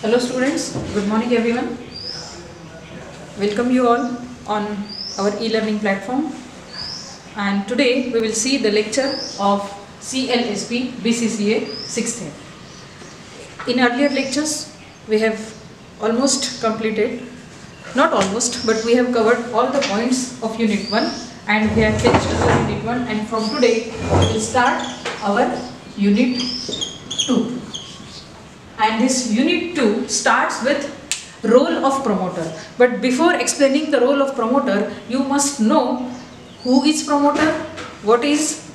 Hello students, good morning everyone. Welcome you all on our e-learning platform, and today we will see the lecture of CLSP BCCA 6th year. In earlier lectures we have almost completed, not almost, but we have covered all the points of Unit 1 and we have finished our Unit 1, and from today we will start our Unit 2. And this Unit 2 starts with role of promoter. But before explaining the role of promoter, you must know who is promoter, what is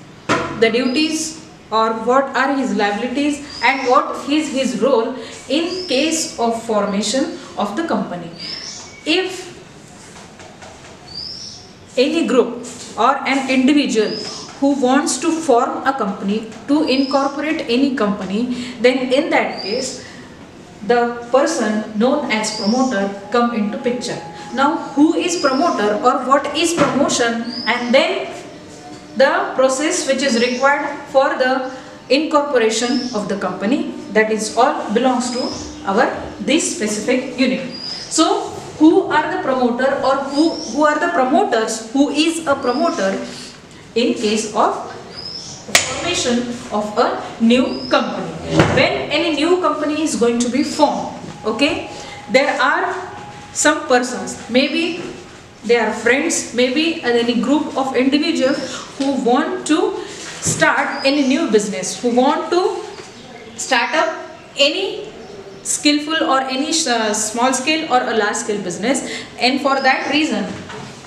the duties or what are his liabilities and what is his role in case of formation of the company. If any group or an individual who wants to form a company, to incorporate any company, then in that case the person known as promoter come into picture. Now who is promoter or what is promotion, and then the process which is required for the incorporation of the company, that is all belongs to our this specific unit. So who are the promoter or who are the promoters, who is a promoter in case of formation of a new company? When any new company is going to be formed, okay, there are some persons, maybe they are friends, maybe any group of individuals who want to start any new business, who want to start up any skillful or any small scale or a large scale business, and for that reason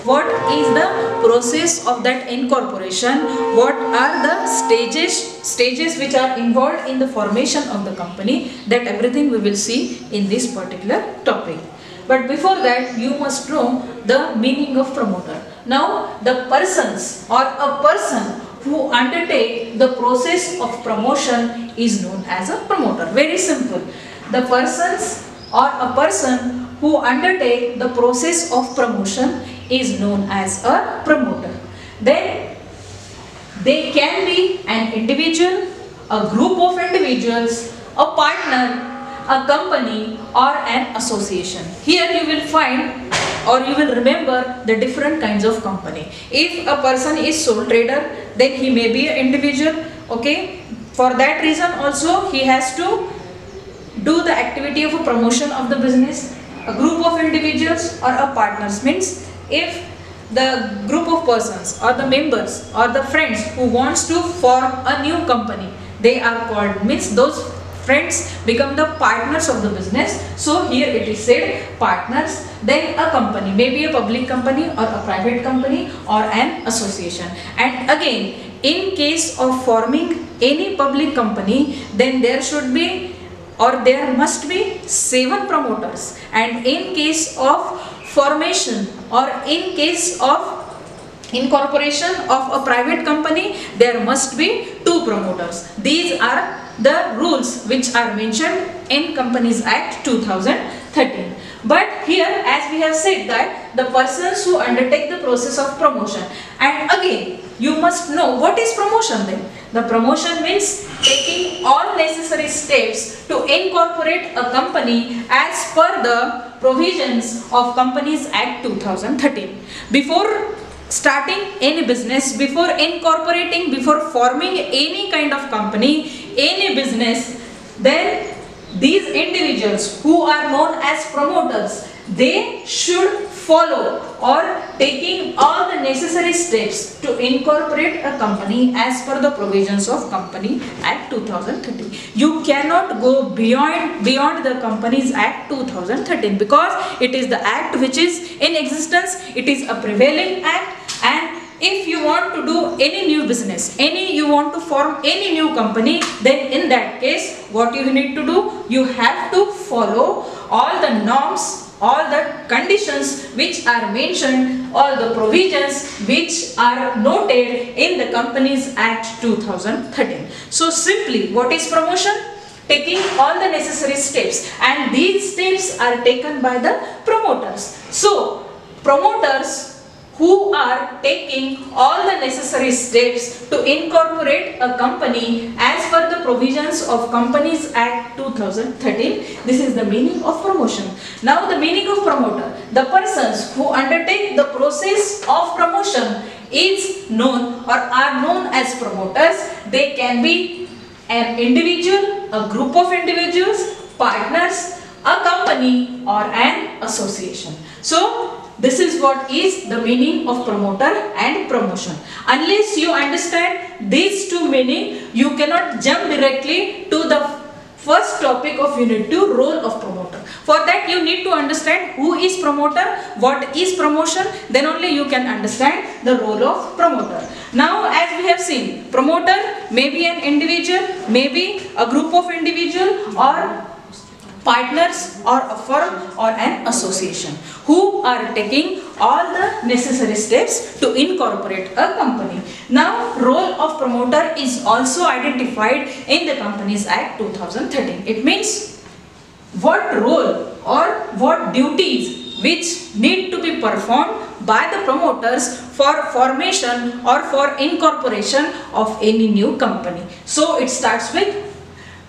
what is the process of that incorporation, what are the stages which are involved in the formation of the company, that everything we will see in this particular topic. But before that you must know the meaning of promoter. Now the persons or a person who undertake the process of promotion is known as a promoter. Very simple. The persons or a person who undertake the process of promotion is known as a promoter. Then they can be an individual, a group of individuals, a partner, a company or an association. Here you will find or you will remember the different kinds of company. If a person is sole trader, then he may be an individual, okay. For that reason also he has to do the activity of a promotion of the business. A group of individuals or a partners means if the group of persons or the members or the friends who wants to form a new company, they are called, means those friends become the partners of the business. So here it is said partners. Then a company, maybe a public company or a private company or an association. And again, in case of forming any public company, then there should be or there must be 7 promoters, and in case of formation or in case of incorporation of a private company, there must be 2 promoters. These are the rules which are mentioned in Companies Act 2013. But here, as we have said, that the persons who undertake the process of promotion, and again you must know what is promotion then. The promotion means taking all necessary steps to incorporate a company as per the provisions of Companies Act 2013. Before starting any business, before incorporating, before forming any kind of company, any business, then these individuals who are known as promoters, they should follow or taking all the necessary steps to incorporate a company as per the provisions of Company Act 2013. You cannot go beyond the Companies Act 2013 because it is the act which is in existence, it is a prevailing act, and if you want to do any new business, you want to form any new company, then in that case what you need to do, you have to follow all the norms, all the conditions which are mentioned, all the provisions which are noted in the Companies Act 2013. So simply, what is promotion? Taking all the necessary steps, and these steps are taken by the promoters. So promoters who are taking all the necessary steps to incorporate a company as per the provisions of Companies Act 2013. This is the meaning of promotion. Now the meaning of promoter. The persons who undertake the process of promotion is known or are known as promoters. They can be an individual, a group of individuals, partners, a company or an association. So this is what is the meaning of promoter and promotion. Unless you understand these two meaning, you cannot jump directly to the first topic of Unit 2, role of promoter. For that you need to understand who is promoter, what is promotion, then only you can understand the role of promoter. Now as we have seen, promoter may be an individual, maybe a group of individual or partners or a firm or an association who are taking all the necessary steps to incorporate a company. Now role of promoter is also identified in the Companies Act 2013. It means what role or what duties which need to be performed by the promoters for formation or for incorporation of any new company. So it starts with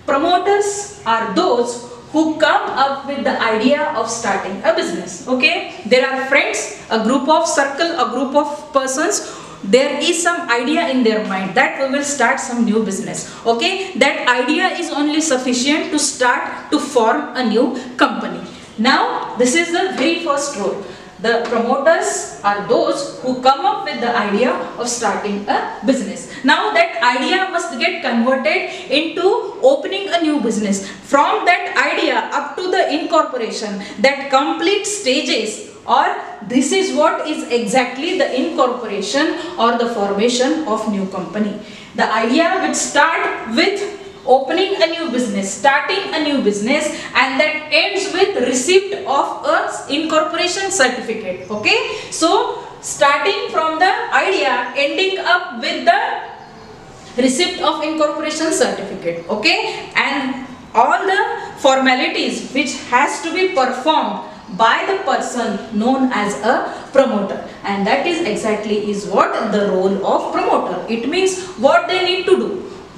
promoters are those who come up with the idea of starting a business. Okay, there are friends, a group of circle, a group of persons. There is some idea in their mind that we will start some new business. Okay, that idea is only sufficient to start to form a new company. Now this is the very first role. The promoters are those who come up with the idea of starting a business. Now that idea must get converted into opening a new business. From that idea up to the incorporation, that complete stages, or this is what is exactly the incorporation or the formation of new company. The idea will start with opening a new business, starting a new business, and that ends with receipt of a incorporation certificate. Okay, so starting from the idea, ending up with the receipt of incorporation certificate. Okay, and all the formalities which has to be performed by the person known as a promoter, and that is exactly is what the role of promoter. It means what they need to do,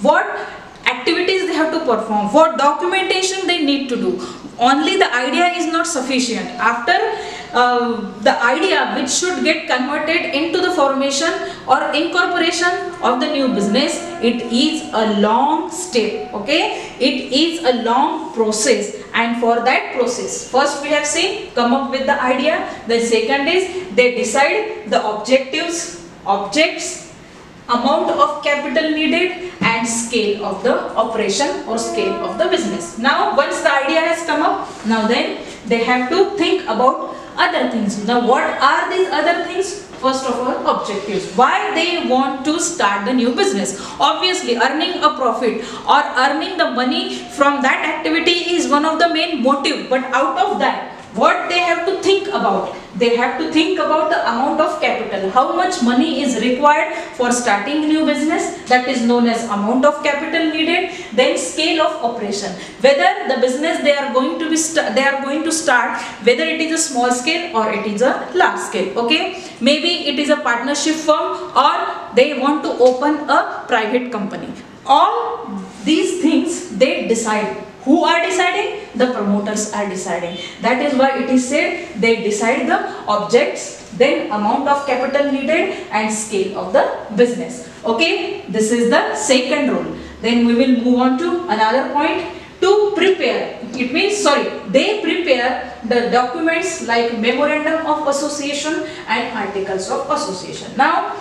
what activities they have to perform, what documentation they need to do. Only the idea is not sufficient. After the idea which should get converted into the formation or incorporation of the new business, it is a long step. Okay, it is a long process, and for that process, first we have seen come up with the idea. The second is they decide the objectives, objects, amount of capital needed, and scale of the operation or scale of the business. Now once the idea has come up, now then they have to think about other things. Now what are these other things? First of all, objectives. Why they want to start the new business? Obviously earning a profit or earning the money from that activity is one of the main motive, but out of that what they have to think about? They have to think about the amount of capital. How much money is required for starting new business? That is known as amount of capital needed. Then scale of operation. Whether the business they are going to start, whether it is a small scale or it is a large scale. Okay, maybe it is a partnership firm or they want to open a private company. All these things they decide. Who are deciding? The promoters are deciding. That is why it is said they decide the objects, then amount of capital needed, and scale of the business. Okay, this is the second rule. Then we will move on to another point. To prepare, it means they prepare the documents like memorandum of association and articles of association. Now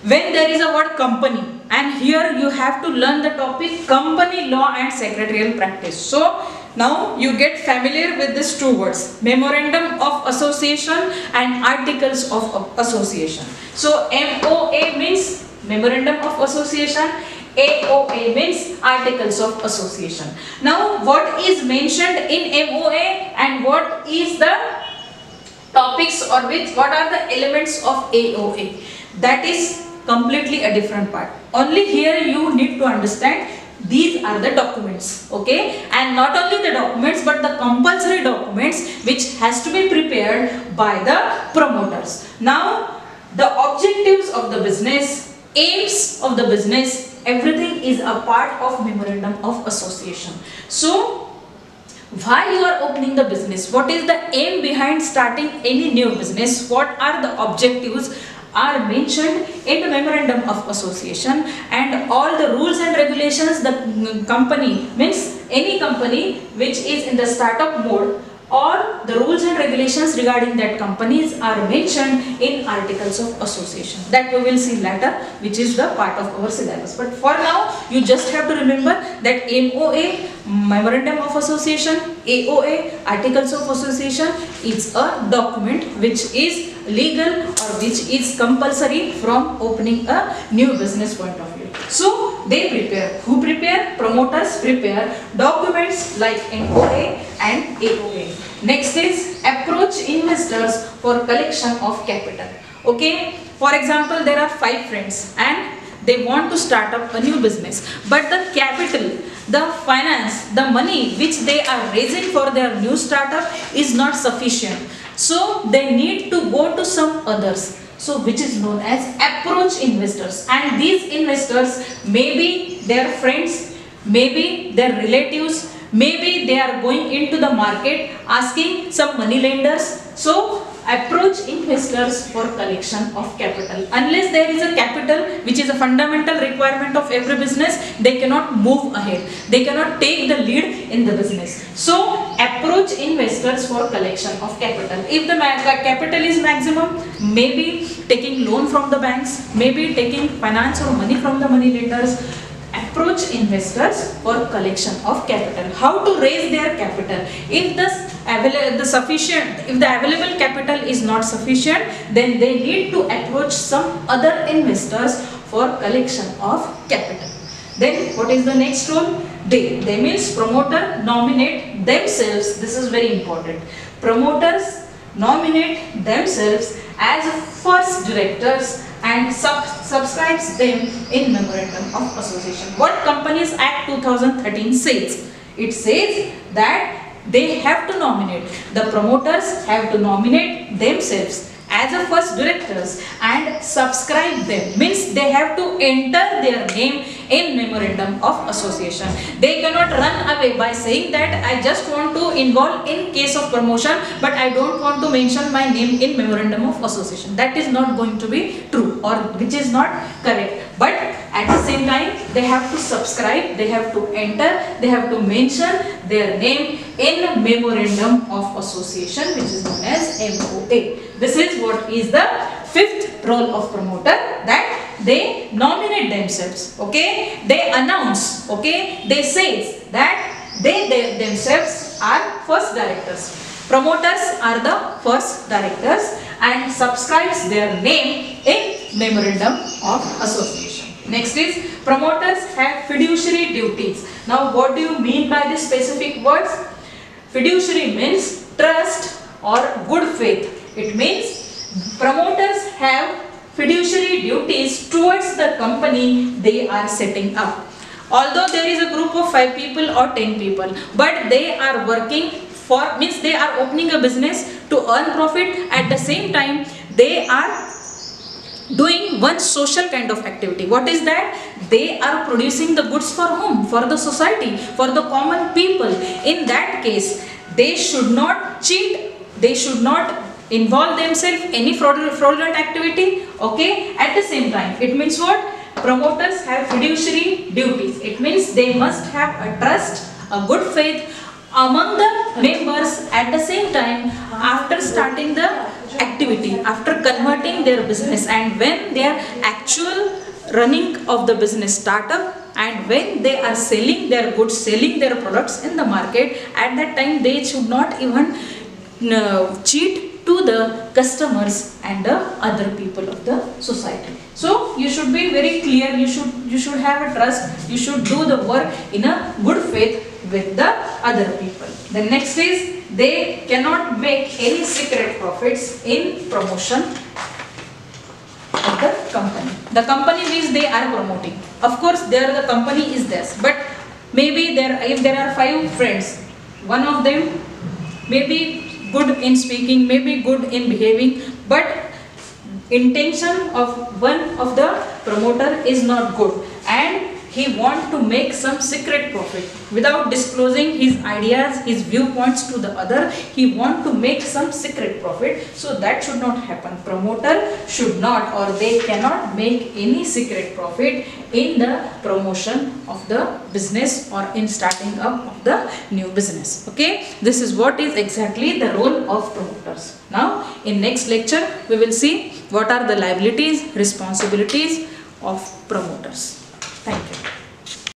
when there is a word company, and here you have to learn the topic company law and secretarial practice. So now you get familiar with these two words, memorandum of association and articles of association. So MOA means memorandum of association, AOA means articles of association. Now what is mentioned in MOA and what is the topics or what are the elements of AOA? That is completely a different part. Only here you need to understand these are the documents. Okay, and not only the documents but the compulsory documents which has to be prepared by the promoters. Now the objectives of the business, aims of the business, everything is a part of memorandum of association. So why you are opening the business, what is the aim behind starting any new business, what are the objectives are mentioned in the memorandum of association, and all the rules and regulations the company, means any company which is in the startup mode, all the rules and regulations regarding that companies are mentioned in articles of association. That we will see later, which is the part of our syllabus. But for now, you just have to remember that MOA, Memorandum of Association, AOA, Articles of Association, is a document which is legal or which is compulsory from opening a new business point of view. So they prepare. Who prepare? Promoters prepare documents like MOA and AOA. Next is approach investors for collection of capital. Okay. For example, there are 5 friends and they want to start up a new business, but the capital, the finance, the money which they are raising for their new startup is not sufficient. So they need to go to some others, so which is known as approach investors, and these investors may be their friends, maybe their relatives, maybe they are going into the market asking some money lenders. So approach investors for collection of capital. Unless there is a capital, which is a fundamental requirement of every business, they cannot move ahead, they cannot take the lead in the business. So approach investors for collection of capital. If the capital is maximum, maybe taking loan from the banks, maybe taking finance or money from the money lenders. Approach investors for collection of capital. How to raise their capital? If the available capital is not sufficient, then they need to approach some other investors for collection of capital. Then what is the next role? They means promoter nominate themselves. This is very important. Promoters nominate themselves as first directors and subscribes them in memorandum of association. What Companies Act 2013 says? It says that they have to nominate, the promoters have to nominate themselves as a first directors and subscribe them, means they have to enter their name in memorandum of association. They cannot run away by saying that I just want to involve in case of promotion, but I don't want to mention my name in memorandum of association. That is not going to be true, or which is not correct. But at the same time, they have to subscribe, they have to enter, they have to mention their name in memorandum of association, which is known as MOA. This is what is the 5th role of promoter, that they nominate themselves, okay, they announce, okay, they say that they themselves are first directors. Promoters are the first directors and subscribes their name in memorandum of association. Next is promoters have fiduciary duties. Now what do you mean by this specific words? Fiduciary means trust or good faith. It means promoters have fiduciary duties towards the company they are setting up. Although there is a group of 5 people or 10 people, but they are working for, means they are opening a business to earn profit. At the same time, they are doing one social kind of activity. What is that? They are producing the goods for whom? For the society, for the common people. In that case, they should not cheat, they should not involve themselves any fraudulent activity, okay. At the same time, it means what? Promoters have fiduciary duties. It means they must have a trust, a good faith among the members. At the same time, after starting the activity, after converting their business, and when their actual running of the business startup, and when they are selling their goods, selling their products in the market, at that time they should not even cheat to the customers and the other people of the society. So you should be very clear, you should have a trust, you should do the work in a good faith with the other people. The next is they cannot make any secret profits in promotion of the company. The company which they are promoting. Of course, there the company is theirs, but maybe if there are 5 friends, one of them may be good in speaking, maybe good in behaving, but intention of one of the promoter is not good, and he want to make some secret profit without disclosing his ideas, his viewpoints to the other. He want to make some secret profit, so that should not happen. Promoter should not, or they cannot make any secret profit in the promotion of the business or in starting up of the new business. Okay, this is what is exactly the role of promoters. Now in next lecture we will see what are the liabilities, responsibilities of promoters. Thank you.